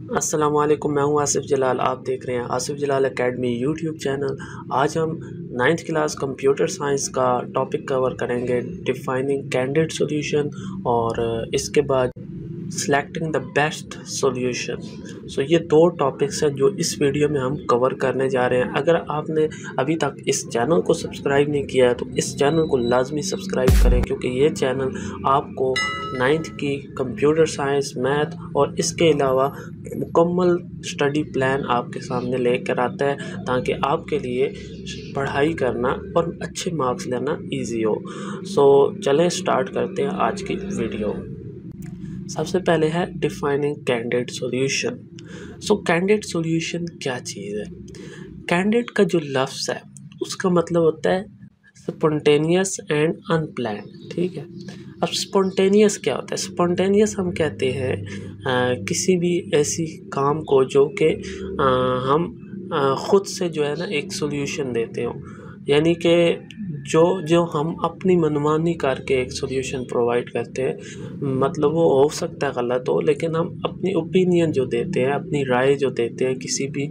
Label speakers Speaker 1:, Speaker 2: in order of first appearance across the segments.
Speaker 1: अस्सलाम वालेकुम, मैं हूं आसिफ जलाल। आप देख रहे हैं आसिफ जलाल एकेडमी यूट्यूब चैनल। आज हम 9th क्लास कंप्यूटर साइंस का टॉपिक कवर करेंगे, डिफाइनिंग कैंडिडेट सॉल्यूशन, और इसके बाद सिलेक्टिंग द बेस्ट सॉल्यूशन। सो ये दो टॉपिक्स हैं जो इस वीडियो में हम कवर करने जा रहे हैं। अगर आपने अभी तक इस चैनल को सब्सक्राइब नहीं किया है तो इस चैनल को लाजमी सब्सक्राइब करें, क्योंकि ये चैनल आपको 9th की कंप्यूटर साइंस, मैथ और इसके अलावा मुकम्मल स्टडी प्लान आपके सामने लेकर आता है, ताकि आपके लिए पढ़ाई करना और अच्छे मार्क्स लेना इजी हो। सो चलें स्टार्ट करते हैं आज की वीडियो। सबसे पहले है defining candidate solution. So candidate solution क्या चीज़ है? कैंडिडेट का जो लफ्ज़ है उसका मतलब होता है स्पॉन्टेनियस एंड अनप्लान। ठीक है, अब स्पॉन्टेनियस क्या होता है? स्पॉन्टेनियस हम कहते हैं किसी भी ऐसी काम को जो कि हम ख़ुद से जो है ना एक सॉल्यूशन देते हो, यानी कि जो हम अपनी मनमानी करके एक सॉल्यूशन प्रोवाइड करते हैं। मतलब वो हो सकता है गलत हो, लेकिन हम अपनी ओपिनियन जो देते हैं, अपनी राय जो देते हैं किसी भी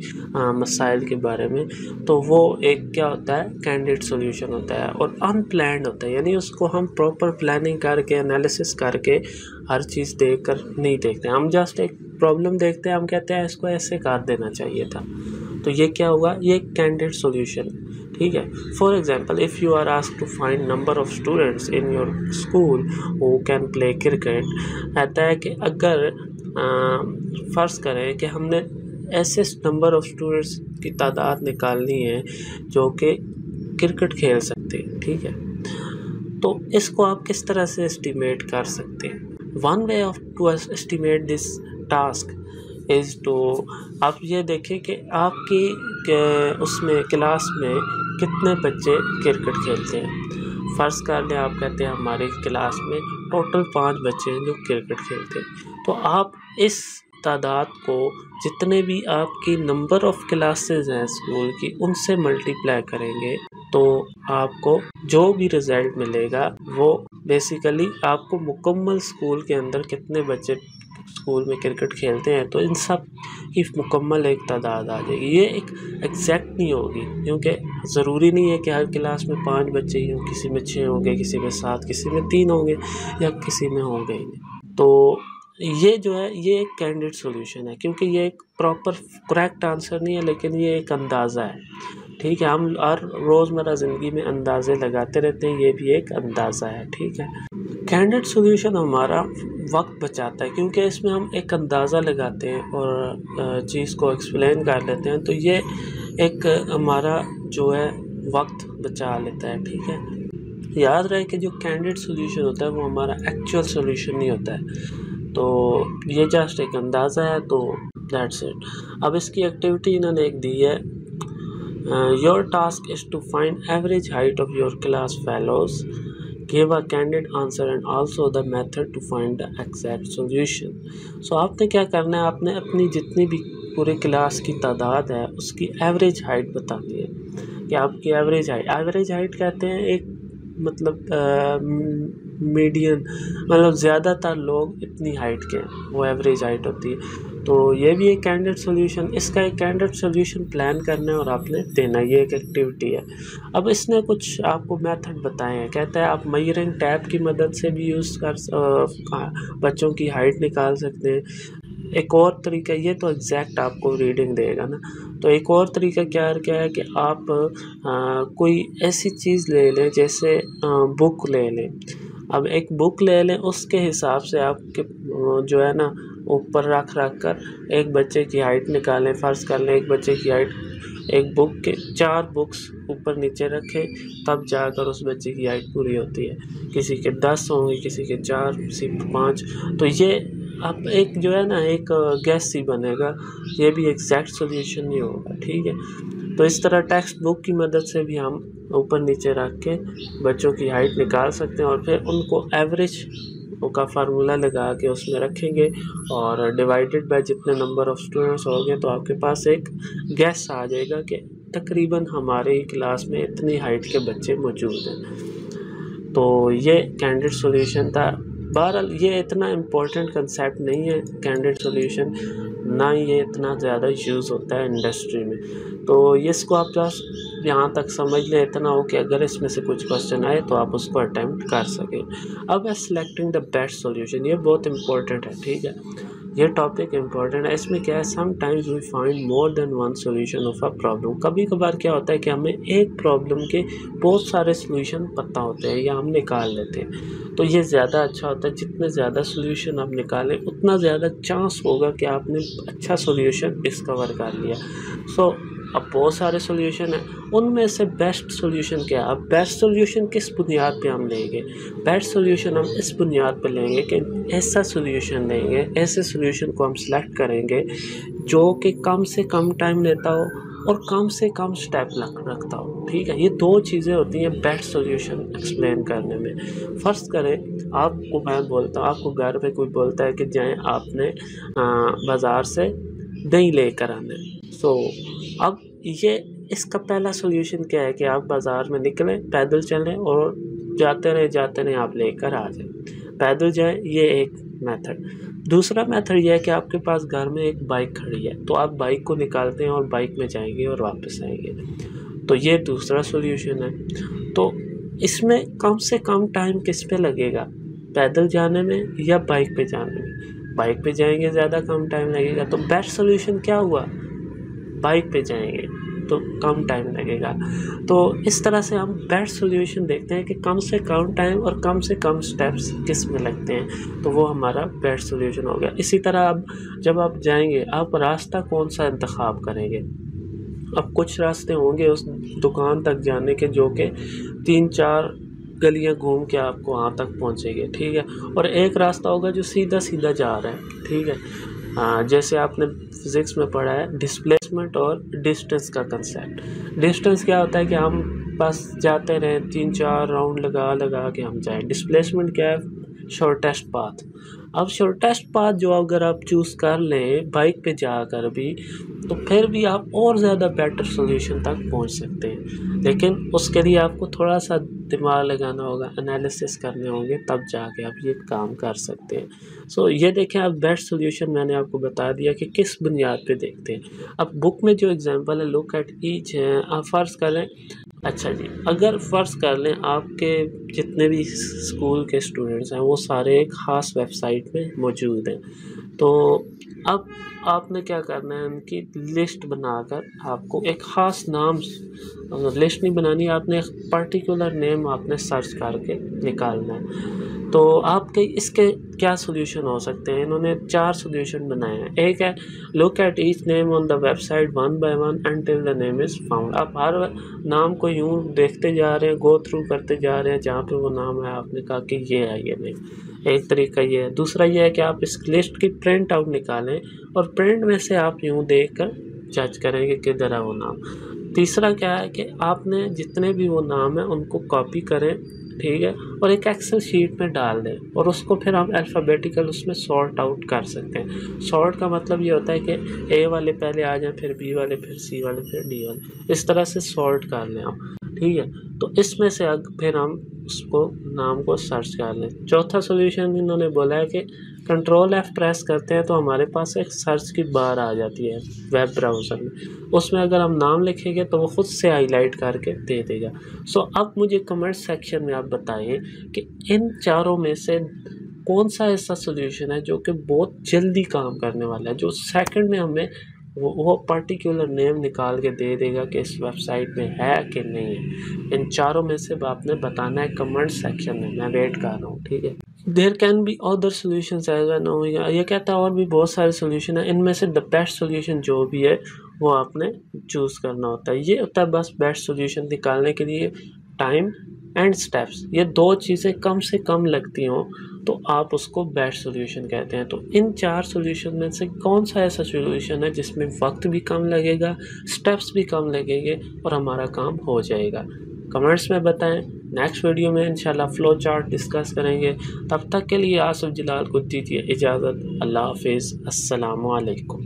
Speaker 1: मसाइल के बारे में, तो वो एक क्या होता है, कैंडिडेट सॉल्यूशन होता है। और अनप्लान्ड होता है, यानी उसको हम प्रॉपर प्लानिंग करके, एनालिसिस करके, हर चीज़ देख कर नहीं देखते। हम जस्ट एक प्रॉब्लम देखते हैं, हम कहते हैं इसको ऐसे कर देना चाहिए था, तो ये क्या हुआ, ये एक कैंडिडेट सॉल्यूशन। ठीक है, for example if you are asked to find number of students in your school who can play cricket. कहता है कि अगर फ़र्ज़ करें कि हमने ऐसे नंबर ऑफ स्टूडेंट्स की तादाद निकालनी है जो कि क्रिकेट खेल सकते हैं। ठीक है, तो इसको आप किस तरह से एस्टिमेट कर सकते हैं? One way of to estimate this task is to, आप ये देखें कि आपकी उसमें क्लास में कितने बच्चे क्रिकेट खेलते हैं। फ़र्ज़ कर लें, आप कहते हैं हमारी क्लास में टोटल 5 बच्चे हैं जो क्रिकेट खेलते हैं, तो आप इस तादाद को जितने भी आपकी नंबर ऑफ़ क्लासेस हैं स्कूल की, उनसे मल्टीप्लाई करेंगे, तो आपको जो भी रिज़ल्ट मिलेगा वो बेसिकली आपको मुकम्मल स्कूल के अंदर कितने बच्चे स्कूल में क्रिकेट खेलते हैं, तो इन सब की मुकम्मल एक तादाद आ जाएगी। ये एक एग्जैक्ट नहीं होगी, क्योंकि ज़रूरी नहीं है कि हर क्लास में 5 बच्चे ही हों, किसी में 6 होंगे, किसी में 7, किसी में 3 होंगे, या किसी में होंगे ही नहीं। तो ये जो है ये एक कैंडिडेट सॉल्यूशन है, क्योंकि ये एक प्रॉपर करेक्ट आंसर नहीं है, लेकिन ये एक अंदाज़ा है। ठीक है, हम हर रोज़मर्रा ज़िंदगी में अंदाज़े लगाते रहते हैं, ये भी एक अंदाज़ा है। ठीक है, कैंडिडेट सॉल्यूशन हमारा वक्त बचाता है, क्योंकि इसमें हम एक अंदाज़ा लगाते हैं और चीज़ को एक्सप्लेन कर लेते हैं, तो ये एक हमारा जो है वक्त बचा लेता है। ठीक है, याद रहे कि जो कैंडिडेट सॉल्यूशन होता है वो हमारा एक्चुअल सॉल्यूशन नहीं होता है, तो ये जस्ट एक अंदाज़ा है, तो दैट्स इट। अब इसकी एक्टिविटी इन्होंने एक दी है, your task is to find average height of your class fellows, give a candidate answer and also the method to find the exact solution. So आपने क्या करना है, आपने अपनी जितनी भी पूरे क्लास की तादाद है उसकी एवरेज हाइट बतानी है कि आपकी एवरेज हाइट कहते हैं एक मतलब मीडियन, मतलब ज़्यादातर लोग इतनी हाइट के हैं, वो एवरेज हाइट होती है। तो ये भी एक कैंडिडेट सॉल्यूशन, इसका एक कैंडिडेट सॉल्यूशन प्लान करना है और आपने देना, ये एक एक्टिविटी है। अब इसने कुछ आपको मेथड बताए हैं, कहता है आप मेजरिंग टैब की मदद से भी यूज़ कर बच्चों की हाइट निकाल सकते हैं। एक और तरीका, ये तो एग्जैक्ट आपको रीडिंग देगा ना, तो एक और तरीका क्या है कि आप कोई ऐसी चीज़ ले लें, जैसे बुक ले लें। अब एक बुक ले लें, उसके हिसाब से आपके जो है ना ऊपर रख कर एक बच्चे की हाइट निकालें। फ़र्ज़ कर लें एक बच्चे की हाइट, एक बुक के 4 बुक्स ऊपर नीचे रखें, तब जाकर उस बच्चे की हाइट पूरी होती है। किसी के 10 होंगे, किसी के 4, किसी के 5, तो ये अब एक जो है ना एक गैस ही बनेगा, ये भी एग्जैक्ट सॉल्यूशन नहीं होगा। ठीक है, तो इस तरह टेक्स्ट बुक की मदद से भी हम ऊपर नीचे रख के बच्चों की हाइट निकाल सकते हैं, और फिर उनको एवरेज का फार्मूला लगा के उसमें रखेंगे और डिवाइडेड बाय जितने नंबर ऑफ़ स्टूडेंट्स होंगे, तो आपके पास एक गैस आ जाएगा कि तकरीबन हमारे ही क्लास में इतनी हाइट के बच्चे मौजूद हैं। तो ये कैंडिडेट सॉल्यूशन था। बहरहाल ये इतना इम्पोर्टेंट कंसेप्ट नहीं है कैंडिडेट सॉल्यूशन, ना ही ये इतना ज़्यादा यूज़ होता है इंडस्ट्री में। तो ये इसको आप जस्ट यहाँ तक समझ लें, इतना हो कि अगर इसमें से कुछ क्वेश्चन आए तो आप उसको अटैम्प्ट कर सकें। अब है सिलेक्टिंग द बेस्ट सॉल्यूशन, ये बहुत इंपॉर्टेंट है, ठीक है, ये टॉपिक इम्पॉर्टेंट है। इसमें क्या है, sometimes we find more than one solution of a problem. कभी कभार क्या होता है कि हमें एक प्रॉब्लम के बहुत सारे सॉल्यूशन पता होते हैं या हम निकाल लेते हैं, तो ये ज़्यादा अच्छा होता है। जितने ज़्यादा सॉल्यूशन आप निकालें उतना ज़्यादा चांस होगा कि आपने अच्छा सॉल्यूशन डिस्कवर कर लिया। सो अब बहुत सारे सॉल्यूशन हैं, उनमें से बेस्ट सॉल्यूशन क्या है। अब बेस्ट सॉल्यूशन किस बुनियाद पे हम लेंगे, बेस्ट सॉल्यूशन हम इस बुनियाद पे लेंगे कि ऐसा सॉल्यूशन लेंगे, ऐसे सॉल्यूशन को हम सेलेक्ट करेंगे जो कि कम से कम टाइम लेता हो और कम से कम स्टेप रखता हो, ठीक है। ये दो चीज़ें होती हैं बेस्ट सॉल्यूशन एक्सप्लेन करने में। फर्स्ट करें, आपको मैं बोलता हूँ, आपको घर पे कोई बोलता है कि जाएँ आपने बाज़ार से दही लेकर आना है। सो अब ये इसका पहला सॉल्यूशन क्या है कि आप बाज़ार में निकलें, पैदल चलें और जाते रहे आप लेकर आ जाएं, पैदल जाएं, ये एक मेथड। दूसरा मेथड ये है कि आपके पास घर में एक बाइक खड़ी है, तो आप बाइक को निकालते हैं और बाइक में जाएंगे और वापस आएंगे, तो ये दूसरा सॉल्यूशन है। तो इसमें कम से कम टाइम किस पे लगेगा, पैदल जाने में या बाइक पे जाने में। बाइक पे जाएंगे ज़्यादा कम टाइम लगेगा, तो बेस्ट सॉल्यूशन क्या हुआ, बाइक पे जाएंगे तो कम टाइम लगेगा। तो इस तरह से हम बेस्ट सॉल्यूशन देखते हैं कि कम से कम टाइम और कम से कम स्टेप्स किस में लगते हैं, तो वो हमारा बेस्ट सॉल्यूशन हो गया। इसी तरह अब जब आप जाएंगे, आप रास्ता कौन सा इंतखाब करेंगे। अब कुछ रास्ते होंगे उस दुकान तक जाने के जो कि 3-4 गलियां घूम के आपको वहाँ तक पहुँचेंगे, ठीक है, और एक रास्ता होगा जो सीधा सीधा जा रहा है, ठीक है। जैसे आपने फिज़िक्स में पढ़ा है डिस्प्लेसमेंट और डिस्टेंस का कंसेप्ट। डिस्टेंस क्या होता है कि हम बस जाते रहें 3-4 राउंड लगा के हम जाएं। डिस्प्लेसमेंट क्या है, शॉर्टेस्ट पाथ। अब शॉर्टेस्ट पाथ जो अगर आप चूज़ कर लें बाइक पे जाकर भी, तो फिर भी आप और ज़्यादा बेटर सॉल्यूशन तक पहुंच सकते हैं, लेकिन उसके लिए आपको थोड़ा सा दिमाग लगाना होगा, एनालिसिस करने होंगे, तब जाके आप ये काम कर सकते हैं। सो ये देखें, अब बेस्ट सॉल्यूशन मैंने आपको बता दिया कि किस बुनियाद पे देखते हैं। अब बुक में जो एग्जांपल है, लुक एट ईच है। आप फ़र्ज़ करें, अच्छा जी, अगर फ़र्ज़ कर लें आपके जितने भी स्कूल के स्टूडेंट्स हैं वो सारे एक ख़ास वेबसाइट में मौजूद हैं, तो अब आपने क्या करना है, उनकी लिस्ट बनाकर आपको एक ख़ास नाम, लिस्ट नहीं बनानी, आपने एक पर्टिकुलर नेम आपने सर्च करके निकालना है। तो आपके इसके क्या सॉल्यूशन हो सकते हैं, इन्होंने 4 सॉल्यूशन बनाए हैं। एक है look at each name on the website one by one until the name is found. आप हर नाम को यूँ देखते जा रहे हैं, गो थ्रू करते जा रहे हैं, जहाँ पे वो नाम है आपने कहा कि ये है ये नेम। एक तरीका ये है। दूसरा ये है कि आप इस लिस्ट की प्रिंट आउट निकालें और प्रिंट में से आप यूँ देख कर जज करें कि किधर है वो नाम। तीसरा क्या है कि आपने जितने भी वो नाम है उनको कॉपी करें, ठीक है, और एक एक्सेल शीट में डाल दें और उसको फिर हम अल्फ़ाबेटिकल उसमें सॉर्ट आउट कर सकते हैं। सॉर्ट का मतलब ये होता है कि ए वाले पहले आ जाएं, फिर बी वाले, फिर सी वाले, फिर डी वाले, इस तरह से सॉर्ट कर लें आप, ठीक है। तो इसमें से फिर हम उसको नाम को सर्च कर लें। चौथा सॉल्यूशन इन्होंने बोला है कि कंट्रोल F प्रेस करते हैं तो हमारे पास एक सर्च की बार आ जाती है वेब ब्राउज़र में, उसमें अगर हम नाम लिखेंगे तो वो ख़ुद से हाईलाइट करके दे देगा। सो अब मुझे कमेंट सेक्शन में आप बताइए कि इन चारों में से कौन सा ऐसा सॉल्यूशन है जो कि बहुत जल्दी काम करने वाला है, जो सेकंड में हमें वो पर्टिकुलर नेम निकाल के दे देगा कि इस वेबसाइट में है कि नहीं है। इन चारों में से आपने बताना है कमेंट सेक्शन में, मैं वेट कर रहा हूँ, ठीक है। There can be other solutions as well. No, ये कहता है और भी बहुत सारे सोल्यूशन है, इनमें से द बेस्ट सोल्यूशन जो भी है वो आपने चूज़ करना होता है। ये होता है बस बेस्ट सोल्यूशन निकालने के लिए टाइम एंड स्टेप्स, ये दो चीज़ें कम से कम लगती हों तो आप उसको बेस्ट सोल्यूशन कहते हैं। तो इन 4 सोल्यूशन में से कौन सा ऐसा सोल्यूशन है जिसमें वक्त भी कम लगेगा, स्टेप्स भी कम लगेंगे और हमारा काम हो जाएगा, कमेंट्स में बताएं। नेक्स्ट वीडियो में इंशाल्लाह फ़्लो चार्ट डिस्कस करेंगे। तब तक के लिए आसिफ जलाल को दीजिए इजाज़त। अल्लाह हाफ़िज़, अस्सलामु अलैकुम।